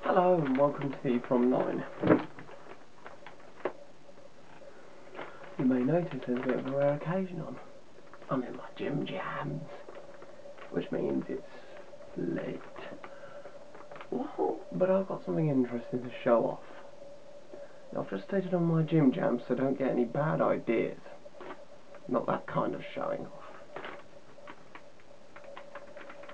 Hello and welcome to EEPROM 9. You may notice there's a bit of a rare occasion on. I'm in my gym jams, which means it's late. Well, but I've got something interesting to show off. Now, I've just stated on my gym jams, so don't get any bad ideas. Not that kind of showing off.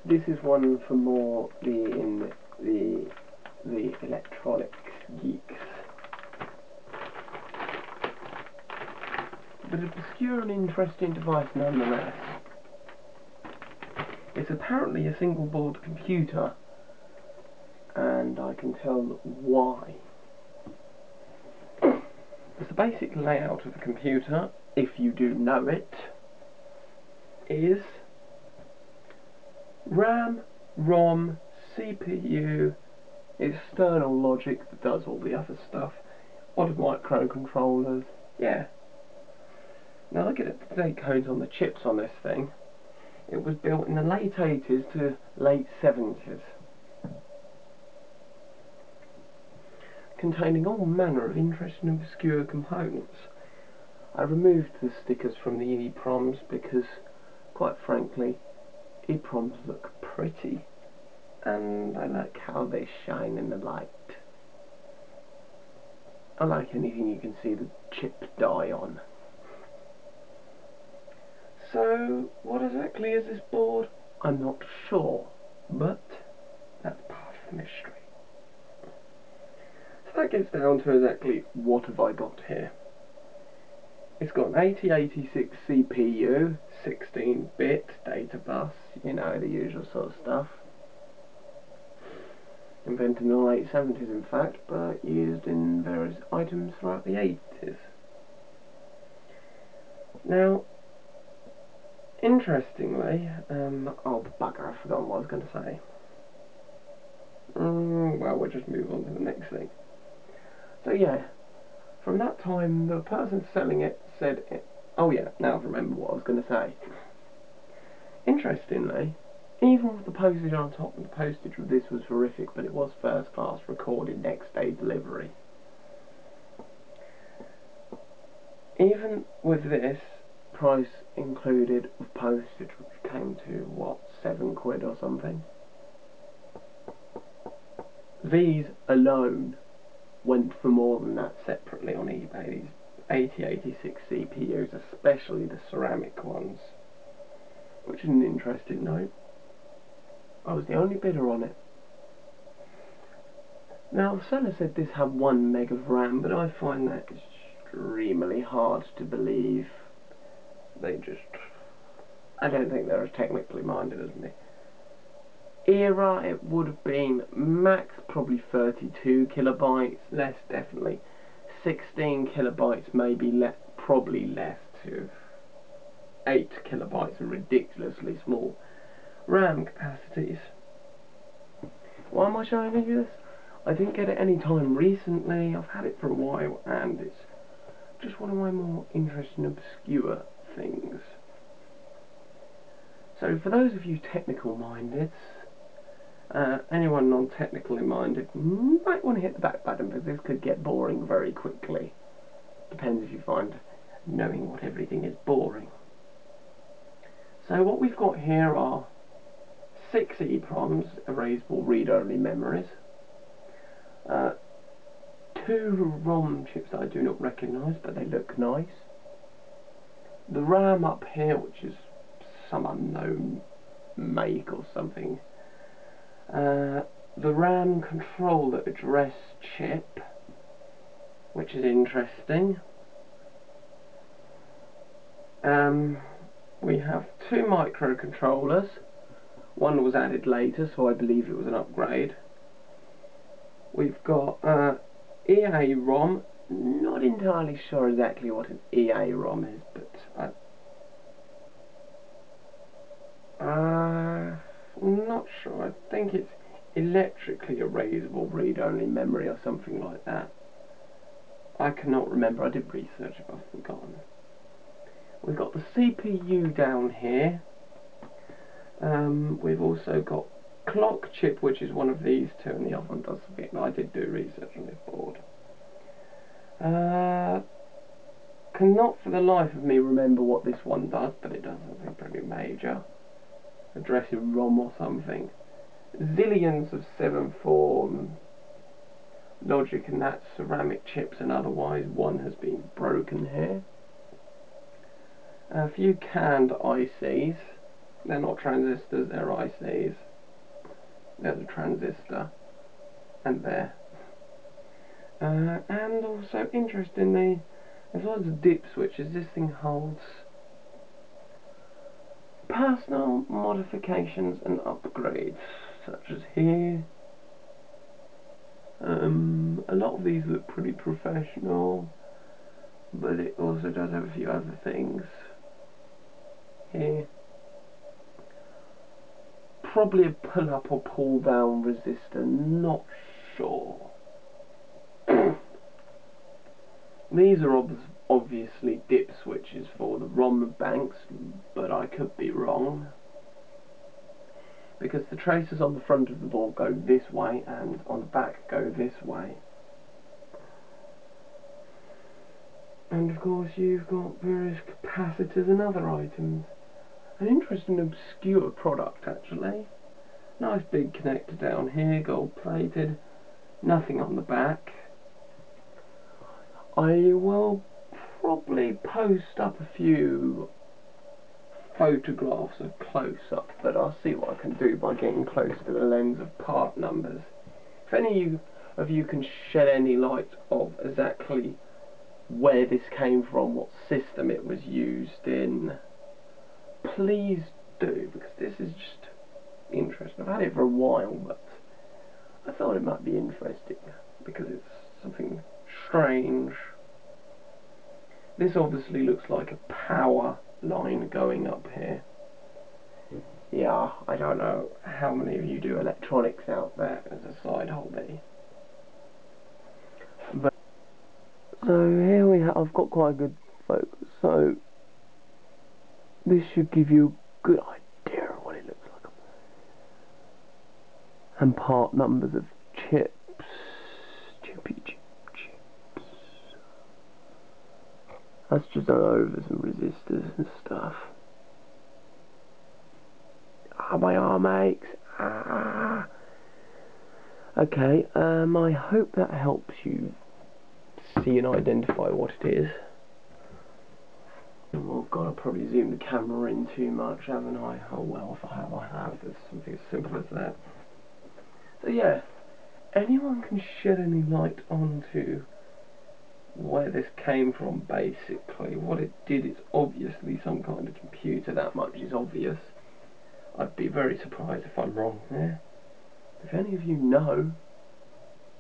This is one for more the electronics geeks. But an obscure and interesting device nonetheless. It's apparently a single board computer, and I can tell why. The basic layout of a computer, if you do know it, is RAM, ROM, CPU, external logic that does all the other stuff, a lot of microcontrollers, yeah. Now look at the date codes on the chips on this thing. It was built in the late 80s to late 70s. Containing all manner of interesting and obscure components. I removed the stickers from the EEPROMs because, quite frankly, EEPROMs look pretty, and I like how they shine in the light. I like anything you can see the chip die on. So, what exactly is this board? I'm not sure, but that's part of the mystery. So that gets down to exactly what have I got here. It's got an 8086 CPU, 16-bit data bus, you know, the usual sort of stuff. Invented in the late 70s in fact, but used in various items throughout the 80s. Now, interestingly, oh bugger, I've forgotten what I was going to say. Well, we'll just move on to the next thing. So yeah, from that time, the person selling it said, oh yeah, now I remember what I was going to say. Interestingly, even with the postage on top, and the postage of this was horrific, but it was first class, recorded next day delivery. Even with this, price included with postage, which came to, what, £7 or something. These alone went for more than that separately on eBay, these 8086 CPUs, especially the ceramic ones, which is an interesting note. I was the only bidder on it. Now, the seller said this had 1 meg of RAM, but I find that extremely hard to believe. I don't think they're as technically minded as me. Era, it would have been max probably 32 kilobytes, less definitely 16 kilobytes, maybe probably less to 8 kilobytes, and ridiculously small RAM capacities. Why am I showing you this? I didn't get it any time recently, I've had it for a while, and it's just one of my more interesting obscure things. So for those of you technical minded, anyone non-technically minded might want to hit the back button, because this could get boring very quickly. Depends if you find knowing what everything is boring. So what we've got here are 6 EEPROMs, erasable read-only memories, 2 ROM chips that I do not recognise, but they look nice. The RAM up here, which is some unknown make or something. The RAM controller address chip, which is interesting. We have 2 microcontrollers. One was added later, so I believe it was an upgrade. We've got EAROM. Not entirely sure exactly what an EAROM is, but I'm not sure. I think it's electrically erasable read-only memory or something like that. I cannot remember. I did research it, but I've forgotten. We've got the CPU down here. We've also got clock chip, which is one of these two, and the other one does fit. I did do research on this board. Cannot for the life of me remember what this one does, but it does something pretty major. Addressing ROM or something. Zillions of 7-form logic, and that's ceramic chips, and otherwise one has been broken here. A few canned ICs. They're not transistors, they're ICs. There's a transistor, and there. And also, interestingly, as well as the dip switches, this thing holds personal modifications and upgrades, such as here. A lot of these look pretty professional, but it also does have a few other things here. Probably a pull up or pull down resistor, not sure. These are obviously dip switches for the ROM banks, but I could be wrong, because the traces on the front of the board go this way and on the back go this way. And of course you've got various capacitors and other items. An interesting obscure product actually. Nice big connector down here, gold plated, nothing on the back. I will probably post up a few photographs of close-up, but I'll see what I can do by getting close to the lens of part numbers. If any of you can shed any light of exactly where this came from, what system it was used in, please do, because this is just interesting. I've had it for a while, but I thought it might be interesting because it's something strange. This obviously looks like a power line going up here. Yeah, I don't know how many of you do electronics out there as a side hobby. But so here we have, I've got quite a good focus, so this should give you a good idea of what it looks like. And part numbers of chips. Chips. That's just done over some resistors and stuff. Ah, my arm aches. Ah. Okay, I hope that helps you see and identify what it is. Oh god, I've probably zoomed the camera in too much, haven't I? Oh well, if I have, I have. It's something as simple as that. So yeah, anyone can shed any light onto where this came from, basically. What it did is obviously some kind of computer, that much is obvious. I'd be very surprised if I'm wrong there. If any of you know,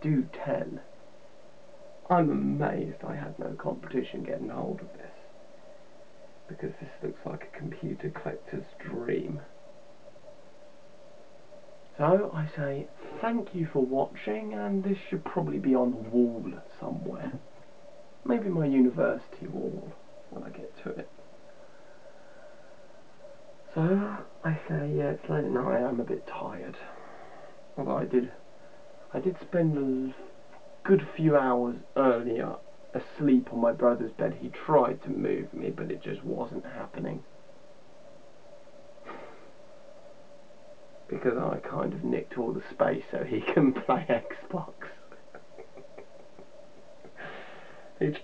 do tell. I'm amazed I had no competition getting hold of this, because this looks like a computer collector's dream. So I say thank you for watching, and this should probably be on the wall somewhere. Maybe my university wall when I get to it. So I say, yeah, it's late now. I am a bit tired. Although I did spend a good few hours earlier asleep on my brother's bed. He tried to move me, but it just wasn't happening. Because I kind of nicked all the space so he can play Xbox.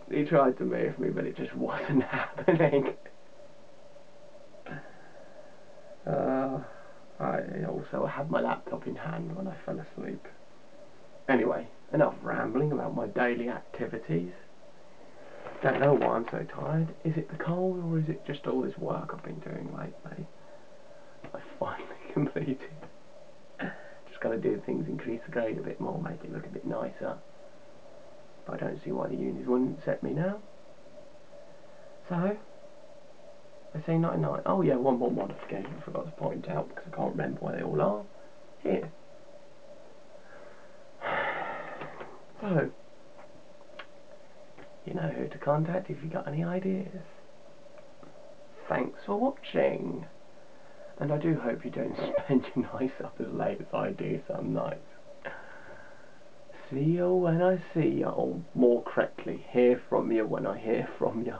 He tried to move me, but it just wasn't happening. I also had my laptop in hand when I fell asleep. Anyway, enough rambling about my daily activities. Don't know why I'm so tired. Is it the cold, or is it just all this work I've been doing lately? I finally completed. Just gotta do things, increase the grade a bit more, make it look a bit nicer. But I don't see why the unis wouldn't accept me now. So, I say night night. Oh yeah, one more modification I forgot to point out because I can't remember where they all are. Here. So, you know who to contact if you got any ideas. Thanks for watching. And I do hope you don't spend your nights up as late as I do some nights. See you when I see you, or more correctly, hear from you when I hear from you.